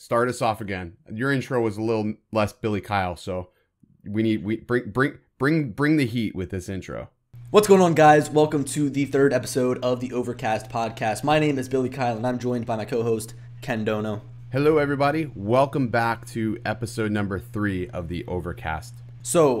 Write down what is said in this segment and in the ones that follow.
start us off again. Your intro was a little less Billy Kyle, so we bring the heat with this intro. What's going on, guys? Welcome to the third episode of the Overcast Podcast. My name is Billy Kyle, and I'm joined by my co-host, Ken Dono. Hello, everybody. Welcome back to episode number 3 of the Overcast. So,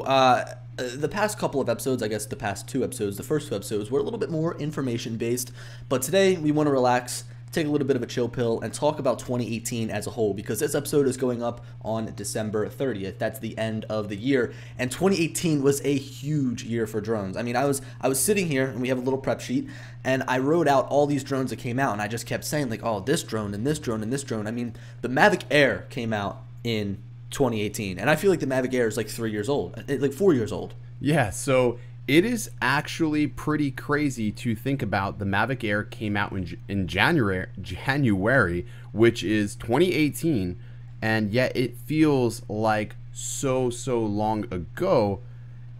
the past couple of episodes, I guess the past 2 episodes, the first 2 episodes, were a little bit more information-based. But today, we want to relax, take a little bit of a chill pill, and talk about 2018 as a whole, because this episode is going up on December 30th. That's the end of the year, and 2018 was a huge year for drones. I mean, I was sitting here, and we have a little prep sheet, and I wrote out all these drones that came out, and I just kept saying, like, oh, this drone, and this drone, and this drone. I mean, the Mavic Air came out in 2018, and I feel like the Mavic Air is like 3 years old, like 4 years old. Yeah, so it is actually pretty crazy to think about. The Mavic Air came out in January, which is 2018, and yet it feels like so long ago.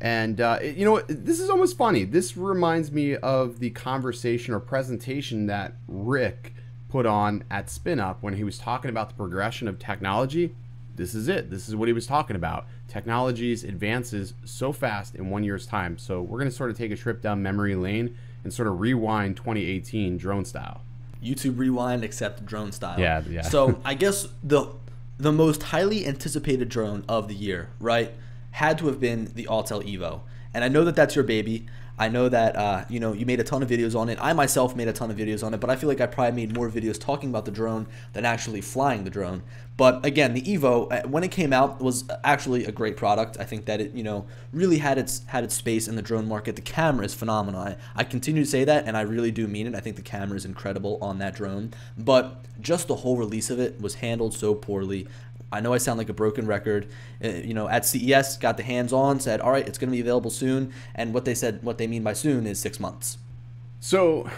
And you know what? This is almost funny. This reminds me of the conversation or presentation that Rick put on at Spin Up when he was talking about the progression of technology. This is it. This is what he was talking about. Technologies advances so fast in 1 year's time. So we're going to sort of take a trip down memory lane and sort of rewind 2018 drone style. YouTube rewind, except drone style. Yeah. So I guess the most highly anticipated drone of the year, right, had to have been the Autel Evo. And I know that that's your baby. I know that you made a ton of videos on it. I myself made a ton of videos on it, but I feel like I probably made more videos talking about the drone than actually flying the drone. But again, the Evo, when it came out, was actually a great product. I think that it, really had its space in the drone market. The camera is phenomenal. I continue to say that, and I really do mean it. I think the camera is incredible on that drone. But just the whole release of it was handled so poorly. I know I sound like a broken record. At CES, got the hands-on, said, all right, it's going to be available soon. And what they mean by soon is 6 months. So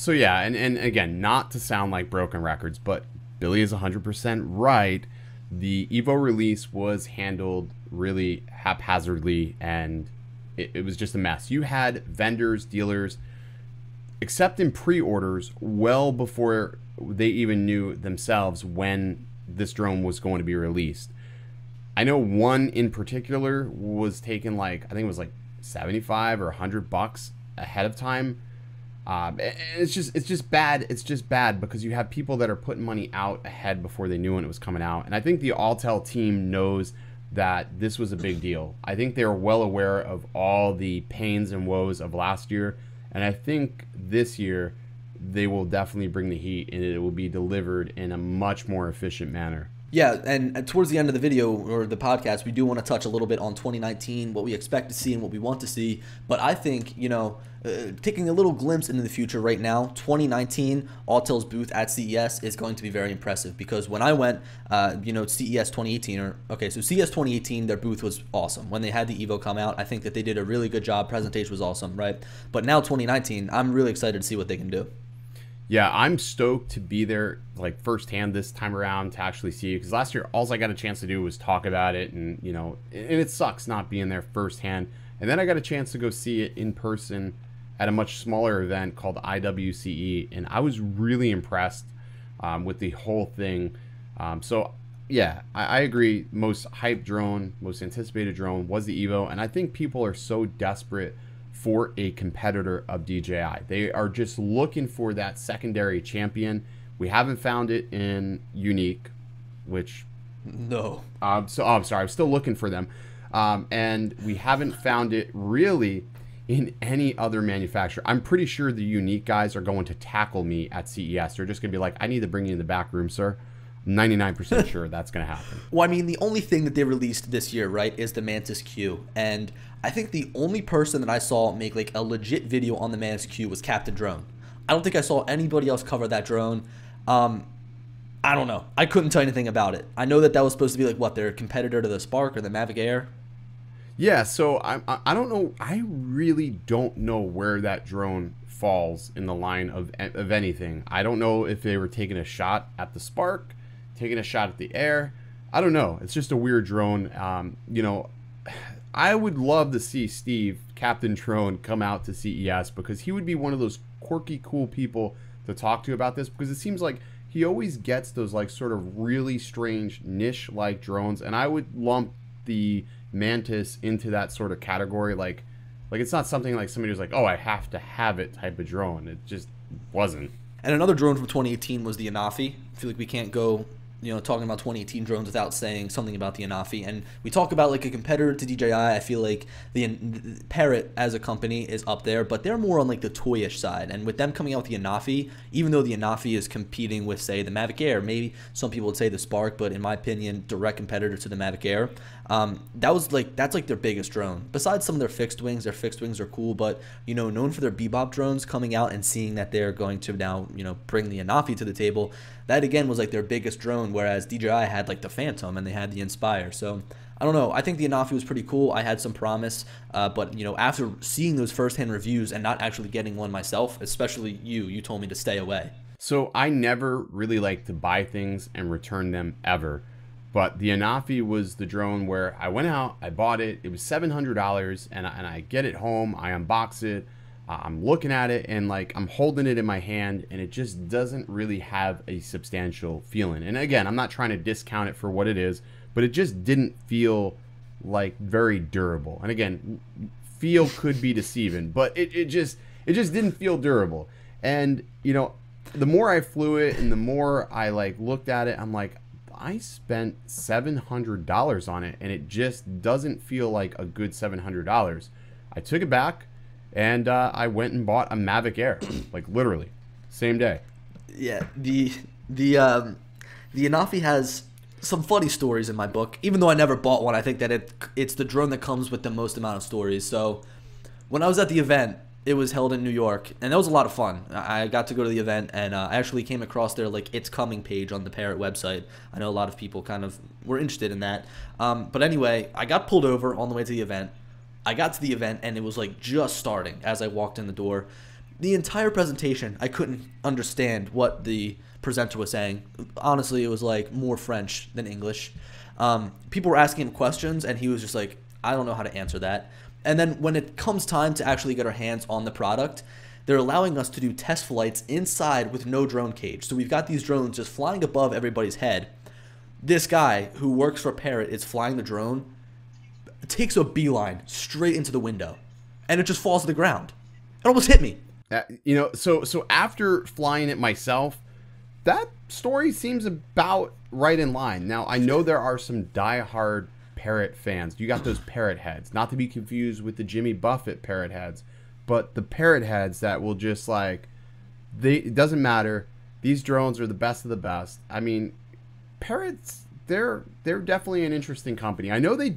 yeah, and again, not to sound like broken records, but Billy is 100% right. The Evo release was handled really haphazardly, and it was just a mess. You had vendors, dealers accepting pre-orders well before they even knew themselves when this drone was going to be released. I know one in particular was taken I think it was like 75 or $100 ahead of time. And it's just bad. It's just bad because you have people that are putting money out ahead before they knew when it was coming out. And I think the Autel team knows that this was a big deal. I think they were well aware of all the pains and woes of last year. And I think this year they will definitely bring the heat, and it will be delivered in a much more efficient manner. Yeah, and towards the end of the video or the podcast, we do want to touch a little bit on 2019, what we expect to see and what we want to see. But I think, taking a little glimpse into the future right now, 2019, Autel's booth at CES is going to be very impressive, because when I went, CES 2018, CES 2018, their booth was awesome. When they had the Evo come out, I think that they did a really good job. Presentation was awesome, right? But now 2019, I'm really excited to see what they can do. Yeah, I'm stoked to be there firsthand this time around to actually see it, because last year all I got a chance to do was talk about it, and and it sucks not being there firsthand. And then I got a chance to go see it in person at a much smaller event called IWCE, and I was really impressed with the whole thing. So yeah, I agree. Most hyped drone, most anticipated drone was the Evo, and I think people are so desperate for a competitor of DJI. They are just looking for that secondary champion. We haven't found it in Unique, which no. I'm sorry, I'm still looking for them, and we haven't found it really in any other manufacturer. I'm pretty sure the Unique guys are going to tackle me at CES. They're just going to be like, I need to bring you in the back room, sir. I'm 99% sure that's going to happen. Well, I mean, the only thing that they released this year, right, is the Mantis Q. And I think the only person that I saw make a legit video on the Mantis Q was Captain Drone. I don't think I saw anybody else cover that drone. I don't know. I couldn't tell you anything about it. I know that was supposed to be their competitor to the Spark or the Mavic Air. Yeah, so I don't know. I really don't know where that drone falls in the line of anything. I don't know if they were taking a shot at the Spark, taking a shot at the Air. I don't know. It's just a weird drone. I would love to see Steve, Captain Drone, come out to CES, because he would be one of those quirky, cool people to talk to about this, because it seems like he always gets those like sort of really strange niche-like drones, and I would lump the Mantis into that sort of category. Like it's not something like somebody was like, oh, I have to have it type of drone. It just wasn't. And another drone from 2018 was the Anafi. I feel like we can't go, talking about 2018 drones without saying something about the Anafi. And we talk about like a competitor to DJI. I feel like the Parrot as a company is up there, but they're more on like the toyish side. And with them coming out with the Anafi, even though the Anafi is competing with, say, the Mavic Air, maybe some people would say the Spark, but in my opinion, direct competitor to the Mavic Air. That's like their biggest drone. Besides some of their fixed wings are cool, but known for their Bebop drones, coming out and seeing that they're going to now bring the Anafi to the table. That again was like their biggest drone, whereas DJI had like the Phantom and they had the Inspire. So I don't know. I think the Anafi was pretty cool. I had some promise, but after seeing those firsthand reviews and not actually getting one myself, especially you told me to stay away. So I never really like to buy things and return them ever. But the Anafi was the drone where I went out, I bought it. It was $700, and I get it home, I unbox it. I'm looking at it and like I'm holding it in my hand, and it just doesn't really have a substantial feeling. And again, I'm not trying to discount it for what it is, but it just didn't feel like very durable. And again, feel could be deceiving, but it just didn't feel durable. And the more I flew it and the more I like looked at it, I'm like, I spent $700 on it, and it just doesn't feel like a good $700. I took it back, and I went and bought a Mavic Air, like literally, same day. Yeah, the Anafi has some funny stories in my book. Even though I never bought one, I think that it's the drone that comes with the most amount of stories. So when I was at the event, it was held in New York, and that was a lot of fun. I got to go to the event, and I actually came across their like It's Coming page on the Parrot website. I know a lot of people kind of were interested in that. But anyway, I got pulled over on the way to the event. I got to the event, and it was like just starting as I walked in the door. The entire presentation, I couldn't understand what the presenter was saying. Honestly, it was like more French than English. People were asking him questions, and he was just like, I don't know how to answer that. And then when it comes time to actually get our hands on the product, they're allowing us to do test flights inside with no drone cage. So we've got these drones just flying above everybody's head. This guy who works for Parrot is flying the drone, takes a beeline straight into the window, and it just falls to the ground. It almost hit me. So after flying it myself, that story seems about right in line. Now, I know there are some diehard Parrot fans. You got those Parrot heads, not to be confused with the Jimmy Buffett Parrot heads, but the Parrot heads that will just like, it doesn't matter. These drones are the best of the best. I mean, Parrots, they're definitely an interesting company. I know they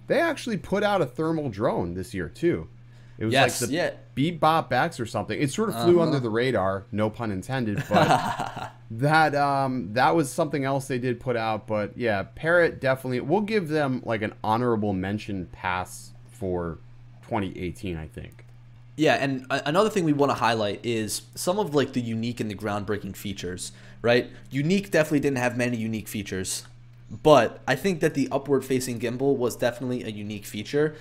actually put out a thermal drone this year too. It was like the Bebop X or something. It sort of flew under the radar, no pun intended, but that was something else they did put out. But yeah, Parrot definitely, we'll give them like an honorable mention pass for 2018, I think. Yeah, and another thing we want to highlight is some of like the unique and the groundbreaking features, right? Unique definitely didn't have many unique features, but I think that the upward-facing gimbal was definitely a unique feature.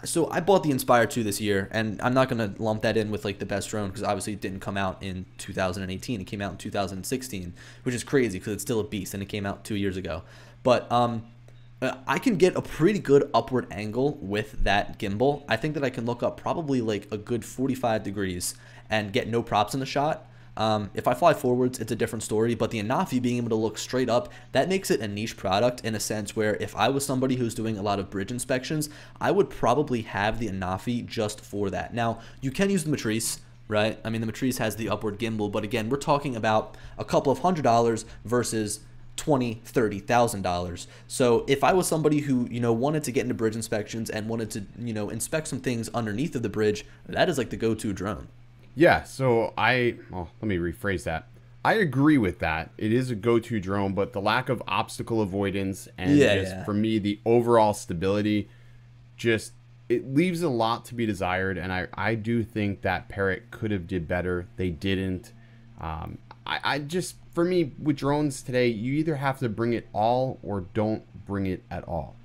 So I bought the Inspire 2 this year, and I'm not going to lump that in with like the best drone because obviously it didn't come out in 2018. It came out in 2016, which is crazy because it's still a beast, and it came out 2 years ago. But I can get a pretty good upward angle with that gimbal. I think that I can look up probably like a good 45 degrees and get no props in the shot. If I fly forwards, it's a different story, but the Anafi being able to look straight up, that makes it a niche product in a sense where if I was somebody who's doing a lot of bridge inspections, I would probably have the Anafi just for that. Now, you can use the Matrice, right? I mean, the Matrice has the upward gimbal, but again, we're talking about a couple of $100 versus $20,000, $30,000. So if I was somebody who, wanted to get into bridge inspections and wanted to, inspect some things underneath of the bridge, that is like the go-to drone. Yeah, so let me rephrase that. I agree with that. It is a go-to drone, but the lack of obstacle avoidance and for me, the overall stability, it leaves a lot to be desired. And I do think that Parrot could have did better. They didn't. For me, with drones today, you either have to bring it all or don't bring it at all.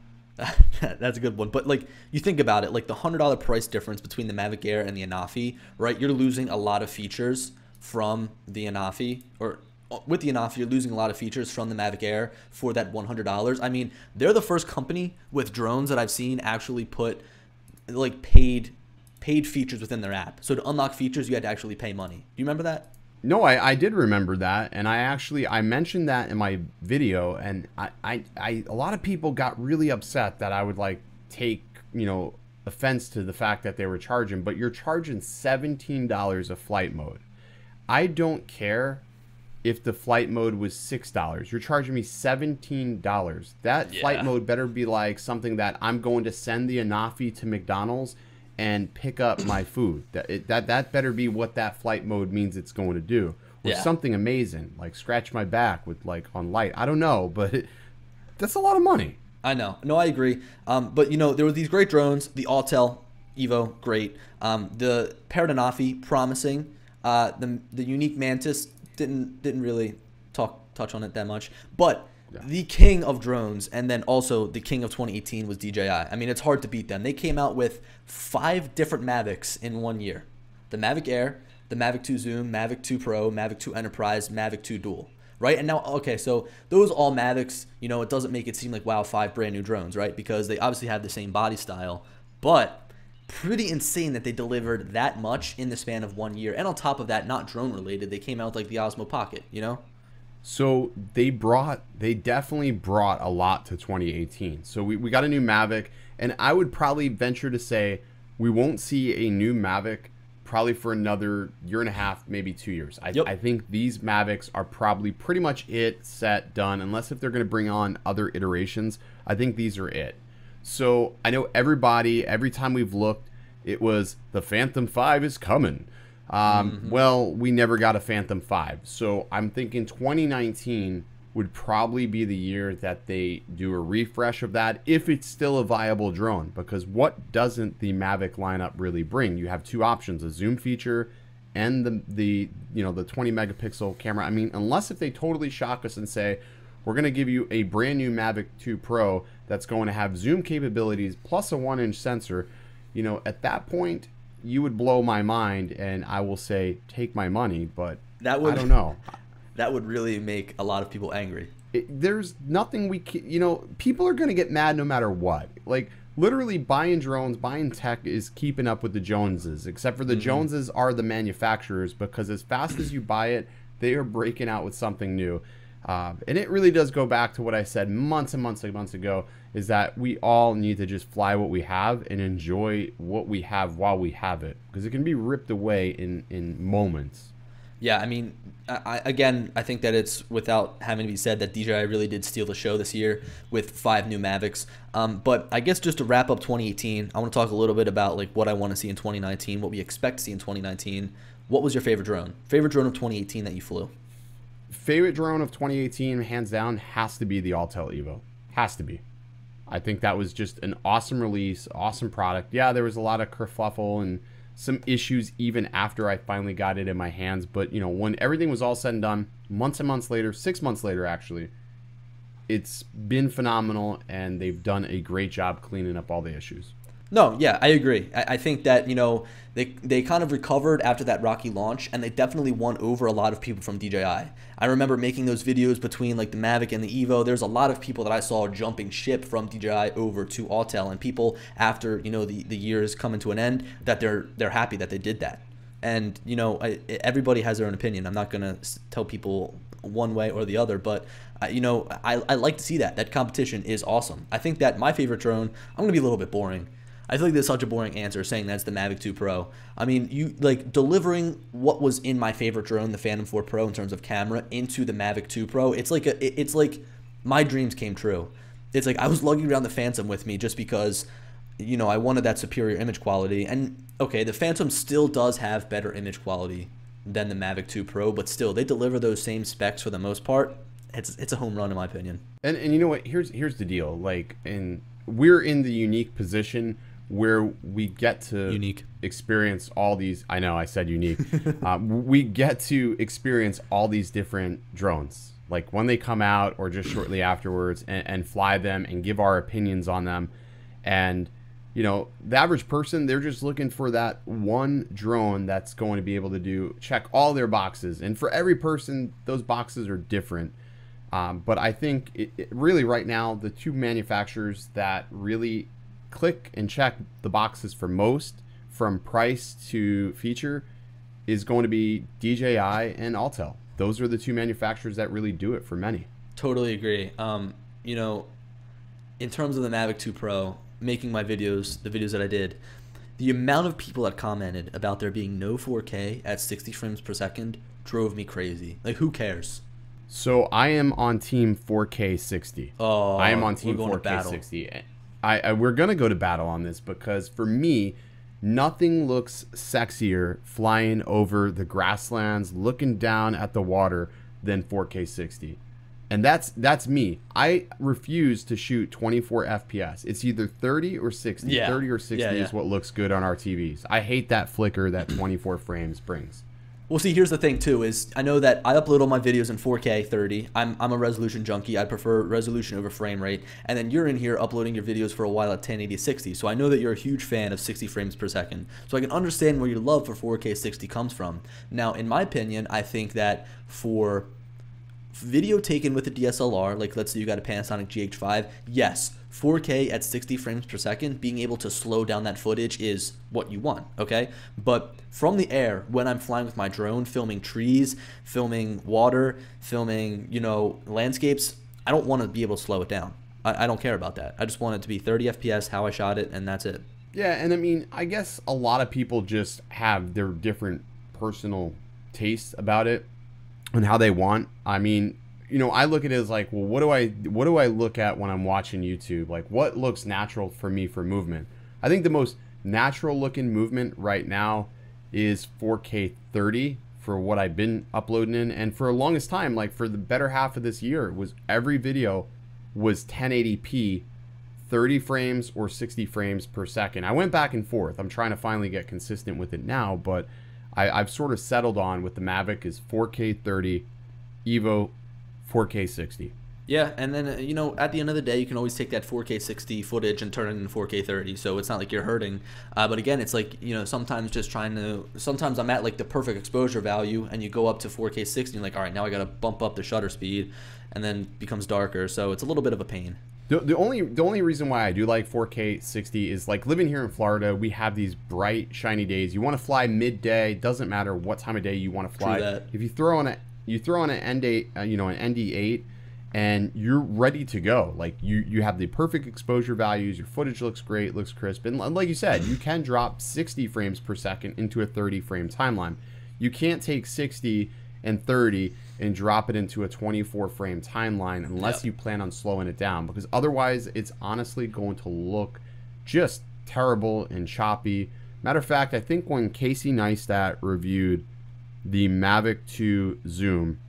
That's a good one. But like you think about it, like the $100 price difference between the Mavic Air and the Anafi, right? You're losing a lot of features from the Anafi, or with the Anafi, you're losing a lot of features from the Mavic Air for that $100. I mean, they're the first company with drones that I've seen actually put like paid features within their app. So to unlock features, you had to actually pay money. Do you remember that? No, I did remember that, and I mentioned that in my video, and a lot of people got really upset that I would like take, you know, offense to the fact that they were charging, but you're charging $17 a flight mode. I don't care if the flight mode was $6. You're charging me $17. That flight mode better be like something that I'm going to send the Anafi to McDonald's and pick up my food. That better be what that flight mode means it's going to do. Or something amazing, like scratch my back with like on light. I don't know, but that's a lot of money. I know. No, I agree. But you know, there were these great drones. The Autel Evo, great. The Parrot Anafi, promising. The unique Mantis didn't really touch on it that much. But the king of drones, and then also the king of 2018 was DJI. I mean, it's hard to beat them. They came out with 5 different Mavics in 1 year. The Mavic Air, the Mavic 2 Zoom, Mavic 2 Pro, Mavic 2 Enterprise, Mavic 2 Dual. Right? And now, okay, so those all Mavics, you know, it doesn't make it seem like, wow, 5 brand new drones, right? Because they obviously have the same body style. But pretty insane that they delivered that much in the span of 1 year. And on top of that, not drone related, they came out with like the Osmo Pocket, you know? So they definitely brought a lot to 2018. So we got a new Mavic, and I would probably venture to say we won't see a new Mavic probably for another year and a half, maybe 2 years. I think these Mavics are probably pretty much it, set, done, unless if they're going to bring on other iterations. I think these are it. So I know every time we've looked, it was the Phantom 5 is coming. Well, we never got a Phantom 5. So I'm thinking 2019 would probably be the year that they do a refresh of that, if it's still a viable drone. Because what doesn't the Mavic lineup really bring? You have 2 options, a zoom feature and the 20 megapixel camera. I mean, unless if they totally shock us and say, we're going to give you a brand new Mavic 2 Pro that's going to have zoom capabilities plus a 1-inch sensor, you know, at that point, you would blow my mind, and I will say, take my money, but I don't know. That would really make a lot of people angry. There's nothing we can, you know, people are going to get mad no matter what. Like, literally buying drones, buying tech is keeping up with the Joneses, except for the Joneses are the manufacturers, because as fast as you buy it, they are breaking out with something new. And it really does go back to what I said months and months ago, is that we all need to just fly what we have and enjoy what we have while we have it, because it can be ripped away in moments. Yeah, I mean, I think that it's without having to be said that DJI really did steal the show this year with 5 new Mavics. But I guess just to wrap up 2018, I want to talk a little bit about like what I want to see in 2019, what we expect to see in 2019. What was your favorite drone? Favorite drone of 2018 that you flew? Favorite drone of 2018, hands down, has to be the Autel Evo. Has to be. I think that was just an awesome release, awesome product. Yeah, there was a lot of kerfuffle and some issues even after I finally got it in my hands. But, you know, when everything was all said and done, months and months later, 6 months later, actually, it's been phenomenal, and they've done a great job cleaning up all the issues. No, yeah, I agree. I think that, you know, they kind of recovered after that rocky launch, and they definitely won over a lot of people from DJI. I remember making those videos between like the Mavic and the Evo. There's a lot of people that I saw jumping ship from DJI over to Autel, and people after, you know, the years coming to an end, that they're happy that they did that. And, you know, everybody has their own opinion. I'm not going to tell people one way or the other, but you know, I like to see that competition is awesome. I think that my favorite drone, I'm going to be a little bit boring. I feel like there's such a boring answer saying that's the Mavic 2 Pro. I mean, you like delivering what was in my favorite drone, the Phantom 4 Pro, in terms of camera, into the Mavic 2 Pro. It's like my dreams came true. It's like I was lugging around the Phantom with me just because, you know, I wanted that superior image quality. And okay, the Phantom still does have better image quality than the Mavic 2 Pro, but still they deliver those same specs for the most part. It's a home run in my opinion. And you know what? Here's the deal. Like, we're in the unique position where we get to experience all these. I know I said unique. We get to experience all these different drones, like when they come out or just shortly afterwards, and fly them and give our opinions on them. And the average person, they're just looking for that one drone that's going to be able to check all their boxes. And for every person, those boxes are different. But I think it really right now, the two manufacturers that really click and check the boxes for most, from price to feature, is going to be DJI and Autel. Those are the two manufacturers that really do it for many. Totally agree. In terms of the Mavic 2 Pro, making my videos, the videos that I did, the amount of people that commented about there being no 4K at 60 frames per second drove me crazy. Like, who cares? So I am on team 4K 60. Oh, I am on team 4K 60. We're going to go to battle on this because for me, nothing looks sexier flying over the grasslands, looking down at the water than 4K 60. And that's me. I refuse to shoot 24 FPS. It's either 30 or 60. Yeah. 30 or 60 is what looks good on our TVs. I hate that flicker that 24 frames brings. Well, see, here's the thing, too, is I know that I upload all my videos in 4K 30. I'm a resolution junkie. I prefer resolution over frame rate. And then you're in here uploading your videos for a while at 1080 60. So I know that you're a huge fan of 60 frames per second. So I can understand where your love for 4K 60 comes from. Now, in my opinion, I think that for video taken with a DSLR, like let's say you got a Panasonic GH5, yes, 4K at 60 frames per second, being able to slow down that footage is what you want, okay? But from the air, when I'm flying with my drone, filming trees, filming water, filming, landscapes, I don't want to be able to slow it down. I don't care about that. I just want it to be 30 FPS, how I shot it, and that's it. Yeah, and I mean, I guess a lot of people just have their different personal tastes about it and how they want. I mean, I look at it as like, well, what do I look at when I'm watching YouTube? Like, what looks natural for me for movement? I think the most natural looking movement right now is 4K 30 for what I've been uploading in. And for the longest time, like for the better half of this year, every video was 1080p, 30 frames or 60 frames per second. I went back and forth. I'm trying to finally get consistent with it now, but I've sort of settled on with the Mavic is 4K 30, Evo 4K 60. Yeah, and then, at the end of the day, you can always take that 4K 60 footage and turn it into 4K 30, so it's not like you're hurting. But again, it's like, sometimes I'm at like the perfect exposure value, and you go up to 4K 60, and you're like, all right, now I got to bump up the shutter speed, and then it becomes darker, so it's a little bit of a pain. The only reason why I do like 4K 60 is like living here in Florida, we have these bright, shiny days. You want to fly midday, doesn't matter what time of day you want to fly. True that. If you throw on an ND8, an ND8, and you're ready to go. Like you have the perfect exposure values, your footage looks great, looks crisp, and like you said, you can drop 60 frames per second into a 30 frame timeline. You can't take 60 and 30 and drop it into a 24 frame timeline unless you plan on slowing it down, because otherwise it's honestly going to look just terrible and choppy. Matter of fact, I think when Casey Neistat reviewed the Mavic 2 Zoom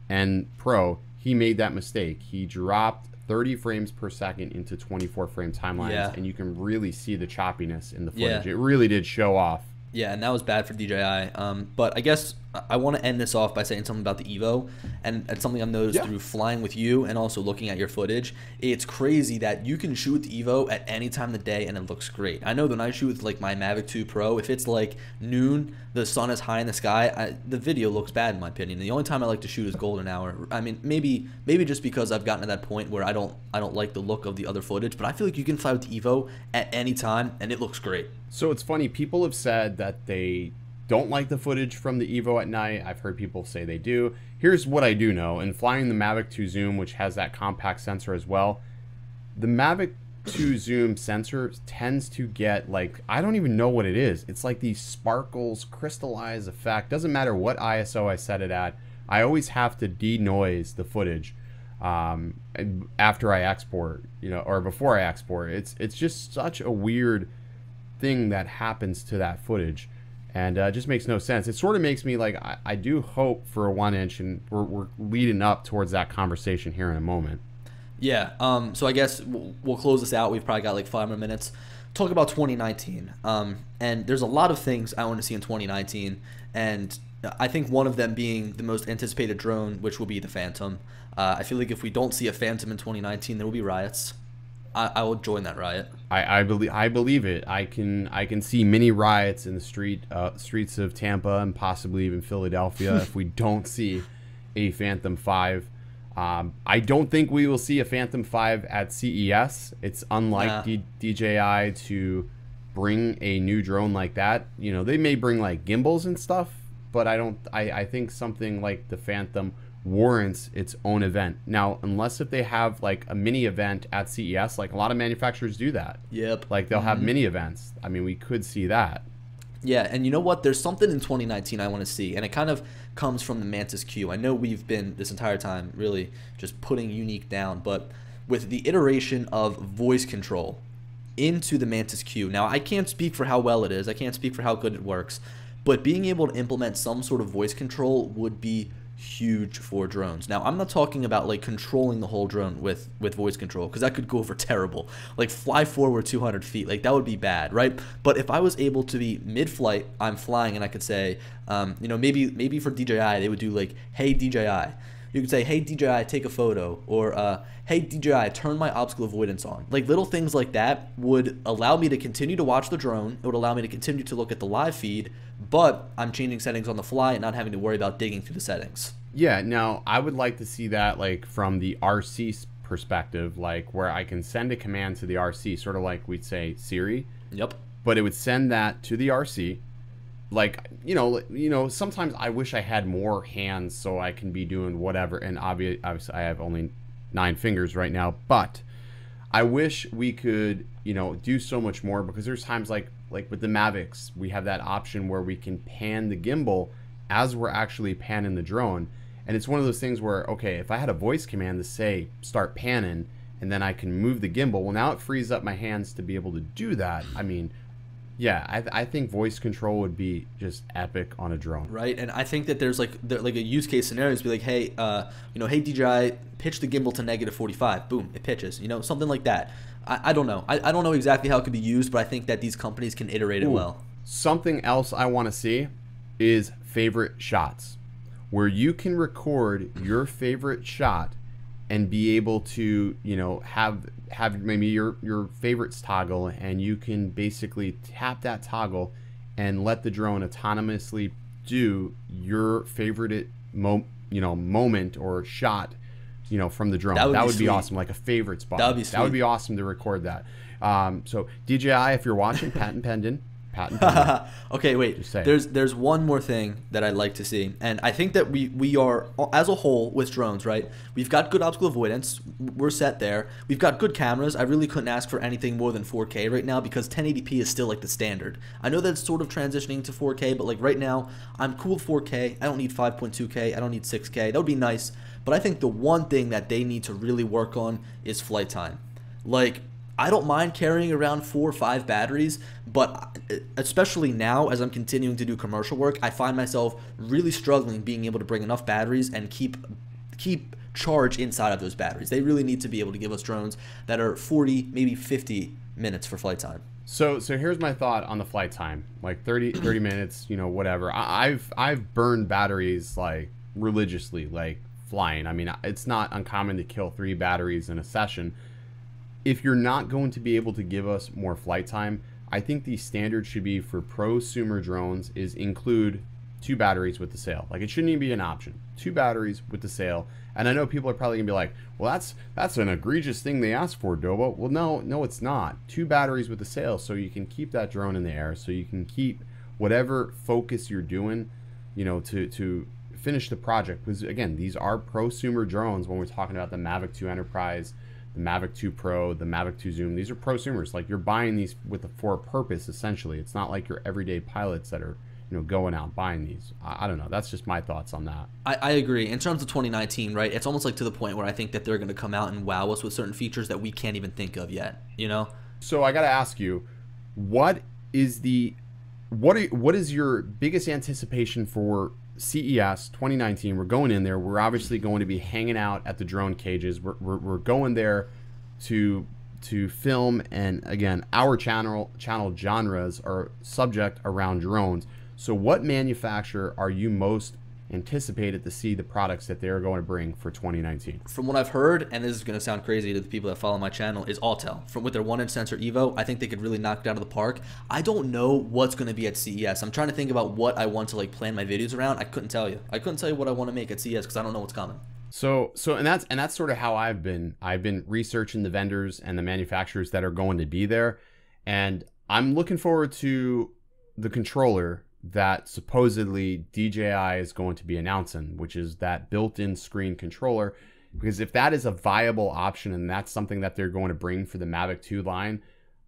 and Pro, he made that mistake. He dropped 30 frames per second into 24 frame timelines, and you can really see the choppiness in the footage. It really did show off. Yeah, and that was bad for DJI. But I guess I want to end this off by saying something about the Evo, and something I've noticed through flying with you and also looking at your footage. It's crazy that you can shoot the Evo at any time of the day and it looks great. I know when I shoot with like my Mavic 2 Pro, if it's like noon, the sun is high in the sky, the video looks bad in my opinion. The only time I like to shoot is golden hour. I mean, maybe just because I've gotten to that point where I don't like the look of the other footage, but I feel like you can fly with the Evo at any time and it looks great. So it's funny, people have said that they don't like the footage from the Evo at night. I've heard people say they do. Here's what I do know. In flying the Mavic 2 Zoom, which has that compact sensor as well, the Mavic 2 Zoom sensor tends to get like, I don't even know what it is. It's like these sparkles, crystallized effect. Doesn't matter what ISO I set it at. I always have to denoise the footage after I export, or before I export. It's just such a weird thing that happens to that footage, and just makes no sense. It sort of makes me like, I do hope for a 1-inch, and we're leading up towards that conversation here in a moment. Yeah, so I guess we'll close this out. We've probably got like 5 more minutes. Talk about 2019. And there's a lot of things I want to see in 2019, and I think one of them being the most anticipated drone, which will be the Phantom. I feel like if we don't see a Phantom in 2019, there will be riots. I will join that riot. I believe it. I can see mini riots in the streets of Tampa and possibly even Philadelphia if we don't see a Phantom 5. I don't think we will see a Phantom 5 at CES. It's unlike DJI to bring a new drone like that. You know, they may bring like gimbals and stuff, but I think something like the Phantom warrants its own event. Now, unless if they have like a mini event at CES, like a lot of manufacturers do that. Yep. Like they'll have mini events. I mean, we could see that. Yeah, and you know what? There's something in 2019 I want to see, and it kind of comes from the Mantis Q. I know we've been this entire time really just putting Unique down, but with the iteration of voice control into the Mantis Q. Now, I can't speak for how well it is. I can't speak for how good it works, but being able to implement some sort of voice control would be huge for drones. Now, I'm not talking about like controlling the whole drone with voice control, because that could go over terrible. Like fly forward 200 feet, like that would be bad, right? But if I was able to be mid-flight, I'm flying, and I could say, you know, maybe for DJI they would do like, hey DJI. You could say, hey DJI, take a photo, or hey DJI, turn my obstacle avoidance on. Like little things like that would allow me to continue to watch the drone. It would allow me to continue to look at the live feed, but I'm changing settings on the fly and not having to worry about digging through the settings. Yeah, now I would like to see that like from the RC perspective, like where I can send a command to the RC, sort of like we'd say Siri. Yep. But it would send that to the RC. Like, you know, sometimes I wish I had more hands so I can be doing whatever. And obviously I have only 9 fingers right now, but I wish we could, you know, do so much more, because there's times like with the Mavics, we have that option where we can pan the gimbal as we're actually panning the drone. And it's one of those things where, okay, if I had a voice command to say start panning, and then I can move the gimbal, well, now it frees up my hands to be able to do that. I mean, yeah, I think voice control would be just epic on a drone. Right, and I think that there's like a use case scenario to be like, hey, you know, hey DJI, pitch the gimbal to -45. Boom, it pitches. You know, something like that. I don't know. I don't know exactly how it could be used, but I think that these companies can iterate it well. Something else I want to see is favorite shots, where you can record your favorite shot and be able to, you know, have maybe your favorites toggle, and you can basically tap that toggle and let the drone autonomously do your favorite moment or shot, you know, from the drone. That would be awesome, like a favorite spot. That would be sweet. That would be awesome to record that. So DJI, if you're watching, patent pending. Okay, wait. There's one more thing that I'd like to see, and I think that we are, as a whole with drones, right? We've got good obstacle avoidance. We're set there. We've got good cameras. I really couldn't ask for anything more than 4K right now, because 1080p is still like the standard. I know that's sort of transitioning to 4K, but like right now, I'm cool with 4K. I don't need 5.2K. I don't need 6K. That would be nice, but I think the one thing that they need to really work on is flight time. Like, I don't mind carrying around 4 or 5 batteries, but especially now as I'm continuing to do commercial work, I find myself really struggling being able to bring enough batteries and keep charge inside of those batteries. They really need to be able to give us drones that are 40, maybe 50 minutes for flight time. So here's my thought on the flight time, like 30 minutes, you know, whatever. I've burned batteries like religiously, like flying. I mean, it's not uncommon to kill 3 batteries in a session. If you're not going to be able to give us more flight time, I think the standard should be for prosumer drones is include 2 batteries with the sail. Like, it shouldn't even be an option. 2 batteries with the sail. And I know people are probably gonna be like, well, that's an egregious thing they asked for, Dobo. Well, no, it's not. 2 batteries with the sail, so you can keep that drone in the air, so you can keep whatever focus you're doing, you know, to finish the project. Because again, these are prosumer drones. When we're talking about the Mavic 2 Enterprise, the Mavic 2 Pro, the Mavic 2 Zoom, these are prosumers. Like, you're buying these for a purpose, essentially. It's not like your everyday pilots that are, you know, going out buying these. I don't know. That's just my thoughts on that. I agree. In terms of 2019, right, it's almost like to the point where I think that they're going to come out and wow us with certain features that we can't even think of yet, you know? So I got to ask you, what is your biggest anticipation for CES 2019? We're going in there. We're obviously going to be hanging out at the drone cages. We're going there to film, and again, our channel genres are subject around drones. So what manufacturer are you most anticipated to see the products that they're going to bring for 2019. From what I've heard, and this is going to sound crazy to the people that follow my channel, is Autel. With their 1-inch sensor Evo, I think they could really knock it out of the park. I don't know what's going to be at CES. I'm trying to think about what I want to like plan my videos around. I couldn't tell you. I couldn't tell you what I want to make at CES because I don't know what's coming. So that's sort of how I've been researching the vendors and the manufacturers that are going to be there, and I'm looking forward to the controller that supposedly DJI is going to be announcing, which is that built-in screen controller. Because if that is a viable option and that's something that they're going to bring for the Mavic 2 line,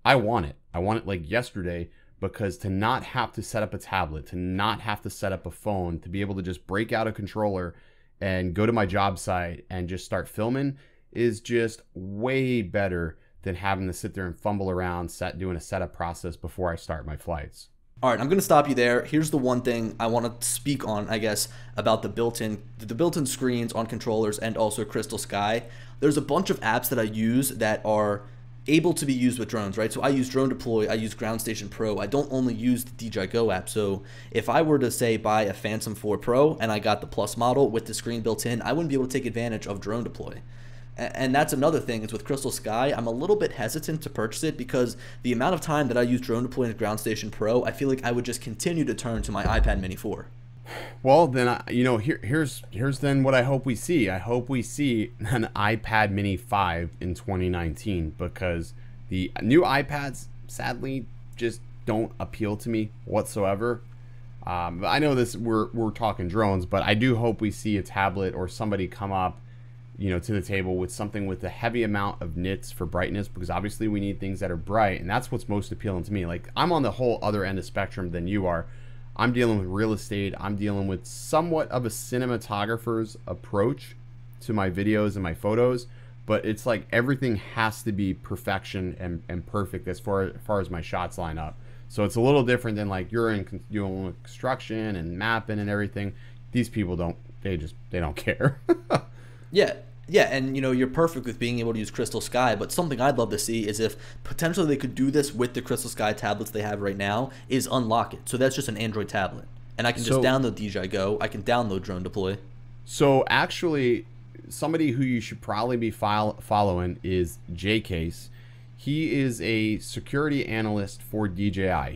I want it. I want it like yesterday, because to not have to set up a tablet, to not have to set up a phone, to be able to just break out a controller and go to my job site and just start filming is just way better than having to sit there and fumble around doing a setup process before I start my flights. All right, I'm going to stop you there. Here's the one thing I want to speak on, I guess, about the built-in screens on controllers and also Crystal Sky. There's a bunch of apps that I use that are able to be used with drones, right? So I use Drone Deploy, I use Ground Station Pro. I don't only use the DJI Go app. So if I were to say buy a Phantom 4 Pro and I got the Plus model with the screen built in, I wouldn't be able to take advantage of Drone Deploy. And that's another thing, is with Crystal Sky, I'm a little bit hesitant to purchase it because the amount of time that I use Drone Deploy and Ground Station Pro, I feel like I would just continue to turn to my iPad Mini 4. Well, then, here's then what I hope we see. I hope we see an iPad Mini 5 in 2019, because the new iPads, sadly, just don't appeal to me whatsoever. I know we're talking drones, but I do hope we see a tablet or somebody come up to the table with something with a heavy amount of nits for brightness, because obviously we need things that are bright, and that's what's most appealing to me. Like, I'm on the whole other end of spectrum than you are. I'm dealing with real estate. I'm dealing with somewhat of a cinematographer's approach to my videos and my photos, but it's like everything has to be perfection and perfect as far as my shots line up. So it's a little different than like you're in construction and mapping and everything. These people they don't care. Yeah, and you're perfect with being able to use Crystal Sky, but something I'd love to see is if potentially they could do this with the Crystal Sky tablets they have right now, is unlock it. So that's just an Android tablet. And I can just download DJI Go, I can download Drone Deploy. So actually, somebody who you should probably be following is J-Case. He is a security analyst for DJI.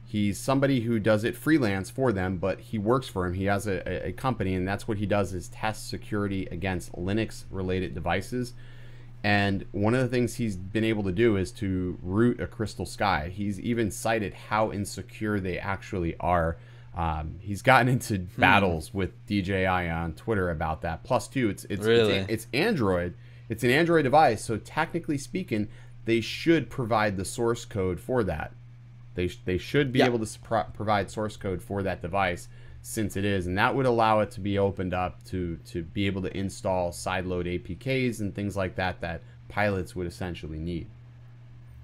He's somebody who does it freelance for them, but he works for him. He has a company, and that's what he does, is test security against Linux-related devices. And one of the things he's been able to do is to root a Crystal Sky. He's even cited how insecure they actually are. He's gotten into battles with DJI on Twitter about that. Plus, too, it's Android. It's an Android device, so technically speaking, they should provide the source code for that. They should be able to provide source code for that device, since it is, and that would allow it to be opened up to be able to install sideload APKs and things like that pilots would essentially need.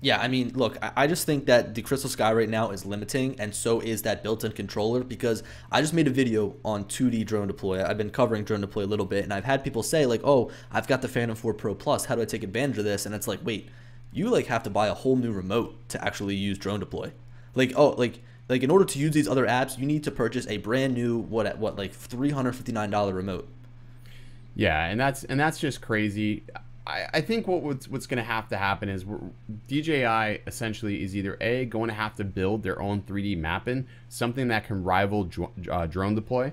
Yeah, I mean, look, I just think that the Crystal Sky right now is limiting, and so is that built-in controller, because I just made a video on 2D Drone Deploy. I've been covering Drone Deploy a little bit, and I've had people say, like, oh, I've got the Phantom 4 Pro Plus, how do I take advantage of this? And it's like, wait, you like have to buy a whole new remote to actually use Drone Deploy. Like in order to use these other apps, you need to purchase a brand new like $359 remote. Yeah, and that's just crazy. I think what's going to have to happen is DJI essentially is either A, going to have to build their own 3D mapping, something that can rival Drone Deploy.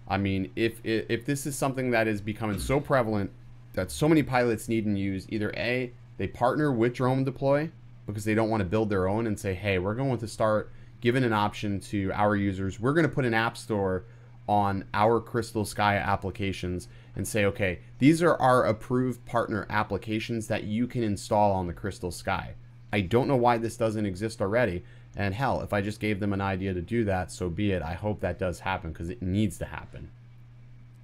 I mean, if this is something that is becoming so prevalent that so many pilots need and use, either A, they partner with Drone Deploy because they don't want to build their own and say, hey, we're going to start giving an option to our users. We're going to put an app store on our Crystal Sky applications and say, okay, these are our approved partner applications that you can install on the Crystal Sky. I don't know why this doesn't exist already. And hell, if I just gave them an idea to do that, so be it. I hope that does happen, because it needs to happen.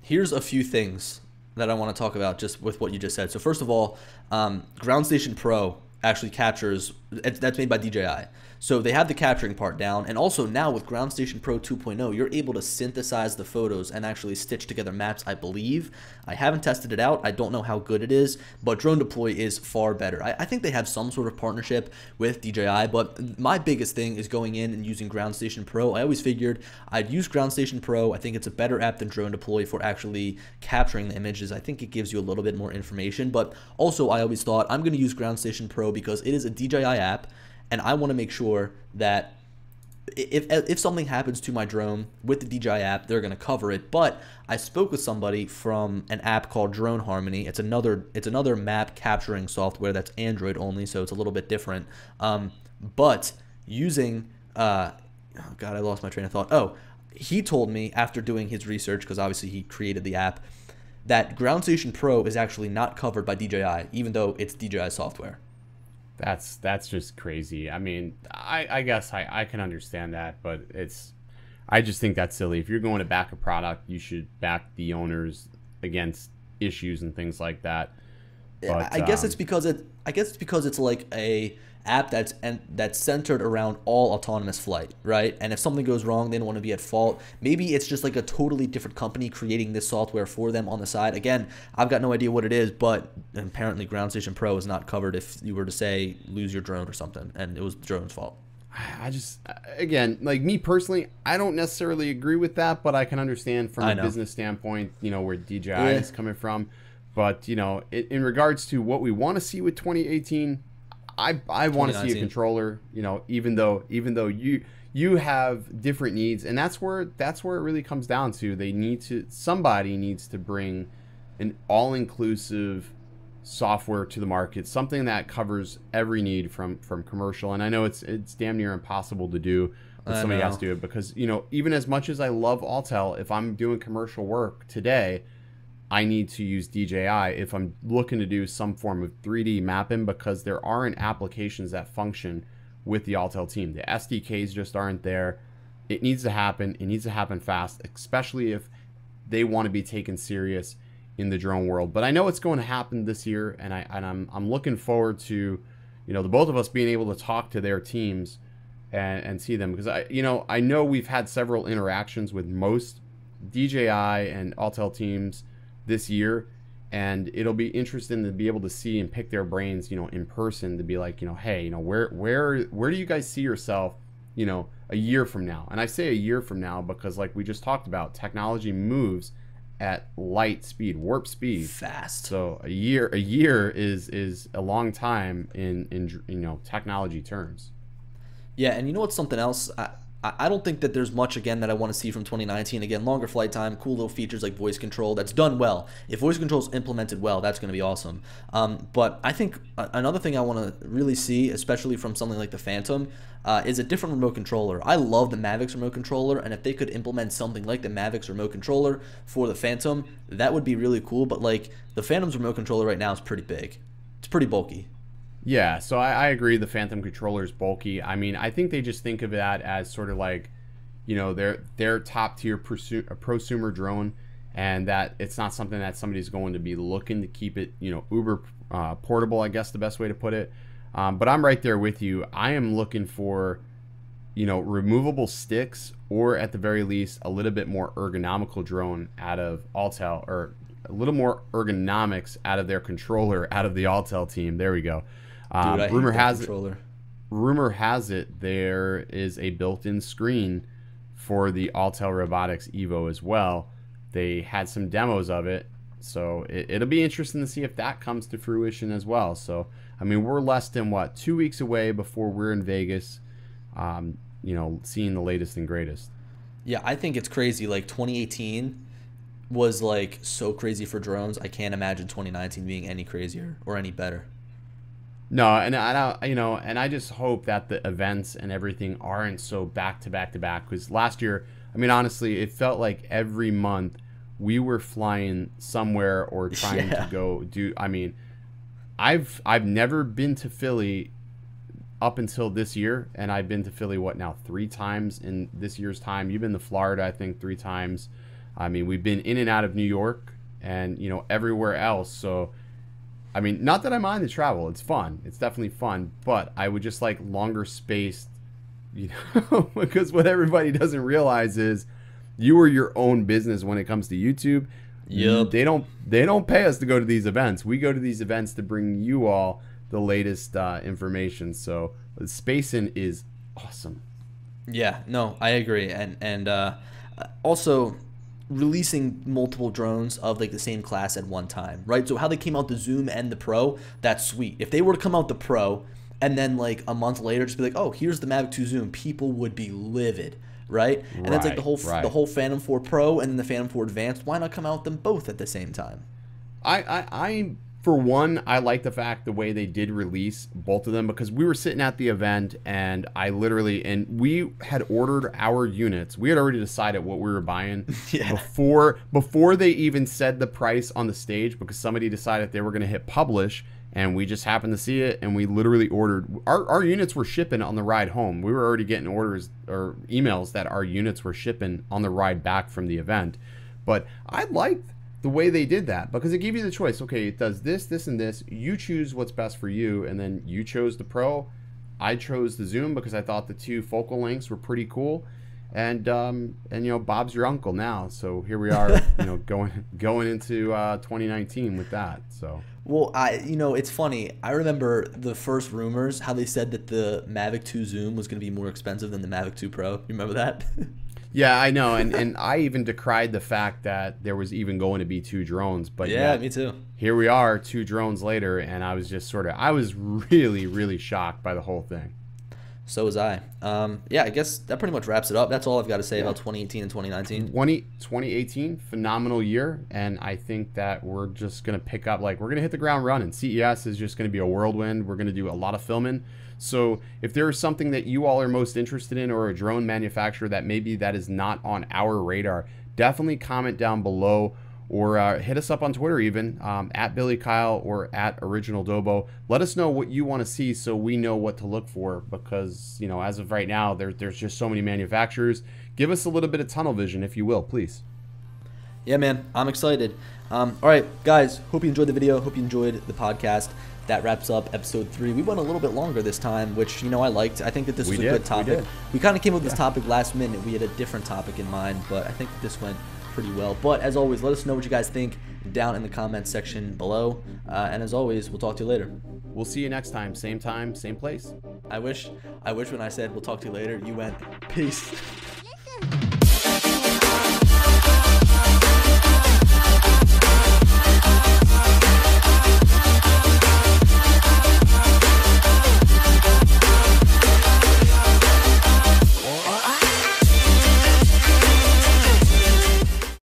Here's a few things that I want to talk about just with what you just said. So first of all, Ground Station Pro actually captures That's made by DJI. So they have the capturing part down, and also now with Ground Station Pro 2.0, you're able to synthesize the photos and actually stitch together maps, I believe. I haven't tested it out. I don't know how good it is, but Drone Deploy is far better. I think they have some sort of partnership with DJI, but my biggest thing is going in and using Ground Station Pro. I always figured I'd use Ground Station Pro. I think it's a better app than Drone Deploy for actually capturing the images. I think it gives you a little bit more information, but also I always thought I'm going to use Ground Station Pro because it is a DJI app, and I want to make sure that if something happens to my drone with the DJI app, they're going to cover it. But I spoke with somebody from an app called Drone Harmony. It's another map capturing software that's Android only, so it's a little bit different. But using oh God, I lost my train of thought. Oh, he told me after doing his research, because obviously he created the app, that Ground Station Pro is actually not covered by DJI, even though it's DJI software. That's just crazy. I mean, I guess I can understand that, but I just think that's silly. If you're going to back a product, you should back the owners against issues and things like that. But, I guess it's because it's like a app that's centered around all autonomous flight, right? And if something goes wrong, they don't want to be at fault. Maybe it's just like a totally different company creating this software for them on the side. Again, I've got no idea what it is, but apparently Ground Station Pro is not covered if you were to say lose your drone or something and it was the drone's fault. I just, again, like me personally, I don't necessarily agree with that, but I can understand from a business standpoint, where DJI is coming from. But, in regards to what we want to see with 2018, I want to see a controller, even though you have different needs, and that's where it really comes down to. Somebody needs to bring an all-inclusive software to the market, something that covers every need from commercial. And I know it's damn near impossible to do, but somebody has to do it because, even as much as I love Autel, if I'm doing commercial work today, I need to use DJI if I'm looking to do some form of 3D mapping, because there aren't applications that function with the Autel team. The SDKs just aren't there. It needs to happen. It needs to happen fast, especially if they want to be taken serious in the drone world. But I know it's going to happen this year, and I'm looking forward to, the both of us being able to talk to their teams and see them, because I know we've had several interactions with most DJI and Autel teams this year, and it'll be interesting to be able to see and pick their brains, in person, to be like, hey, where do you guys see yourself, a year from now? And I say a year from now because, like we just talked about, technology moves at light speed, warp speed, fast. So a year is a long time in technology terms. Yeah, and what's something else? I don't think that there's much, again, that I want to see from 2019. Again, longer flight time, cool little features like voice control. That's done well. If voice control is implemented well, that's going to be awesome. But I think another thing I want to really see, especially from something like the Phantom, is a different remote controller. I love the Mavic's remote controller, and if they could implement something like the Mavic's remote controller for the Phantom, that would be really cool. But like the Phantom's remote controller right now is pretty big. It's pretty bulky. Yeah, so I agree the Phantom controller is bulky. I mean, I think they just think of that as sort of like, their top tier prosumer drone, and that it's not something that somebody's going to be looking to keep it, uber portable, I guess the best way to put it. But I'm right there with you. I am looking for, removable sticks, or at the very least, a little bit more ergonomical drone out of Autel, or a little more ergonomics out of their controller, out of the Autel team. There we go. Dude, rumor has it there is a built-in screen for the Autel Robotics Evo as well. They had some demos of it, so it'll be interesting to see if that comes to fruition as well. So, I mean, we're less than 2 weeks away before we're in Vegas, seeing the latest and greatest. Yeah, I think it's crazy. Like 2018 was like so crazy for drones. I can't imagine 2019 being any crazier or any better. No, and I just hope that the events and everything aren't so back to back to back, because last year, I mean, honestly, it felt like every month we were flying somewhere or trying to go do. I mean, I've never been to Philly up until this year, and I've been to Philly 3 times in this year's time. You've been to Florida, I think, 3 times. I mean, we've been in and out of New York and everywhere else. So I mean, not that I mind the travel. It's fun. It's definitely fun. But I would just like longer spaced, you know, because what everybody doesn't realize is you are your own business when it comes to YouTube. Yep. They don't pay us to go to these events. We go to these events to bring you all the latest information. So the spacing is awesome. Yeah, no, I agree. And also releasing multiple drones of like the same class at one time, right? So how they came out the Zoom and the Pro, that's sweet. If they were to come out the Pro and then like a month later just be like, oh, here's the Mavic 2 Zoom, people would be livid, right? And that's like the whole Phantom 4 Pro and then the Phantom 4 Advanced. Why not come out with them both at the same time? I for one, I like the fact the way they did release both of them, because we were sitting at the event and we had ordered our units. We had already decided what we were buying before they even said the price on the stage, because somebody decided they were going to hit publish, and we just happened to see it and we literally ordered. Our units were shipping on the ride home. We were already getting orders or emails that our units were shipping on the ride back from the event. But I liked the way they did that, because it gave you the choice. Okay, it does this, this, and this. You choose what's best for you, and then you chose the Pro. I chose the Zoom because I thought the two focal lengths were pretty cool, and you know, Bob's your uncle now, so here we are, you know, going into 2019 with that. So well, you know, it's funny. I remember the first rumors, how they said that the Mavic 2 Zoom was going to be more expensive than the Mavic 2 Pro. You remember that? Yeah, I know, and I even decried the fact that there was even going to be two drones. But yeah, me too. Here we are, 2 drones later, and I was just I was really, really shocked by the whole thing. So was I. Yeah, I guess that pretty much wraps it up. That's all I've got to say about 2018 and 2019. 2018, phenomenal year, and I think that we're just going to pick up, like, we're going to hit the ground running. CES is just going to be a whirlwind. We're going to do a lot of filming. So if there is something that you all are most interested in, or a drone manufacturer that maybe that is not on our radar, definitely comment down below, or hit us up on Twitter even, at Billy Kyle or at Original Dobo. Let us know what you want to see so we know what to look for, because, you know, as of right now, there's just so many manufacturers. Give us a little bit of tunnel vision, if you will, please. Yeah, man, I'm excited. All right, guys, hope you enjoyed the video. Hope you enjoyed the podcast. That wraps up episode 3. We went a little bit longer this time, which, you know, I liked. I think that this was a good topic. We kind of came up with this topic last minute. We had a different topic in mind, but I think that this went pretty well. But as always, let us know what you guys think down in the comments section below. And as always, we'll talk to you later. We'll see you next time, same place. I wish when I said we'll talk to you later, you went peace.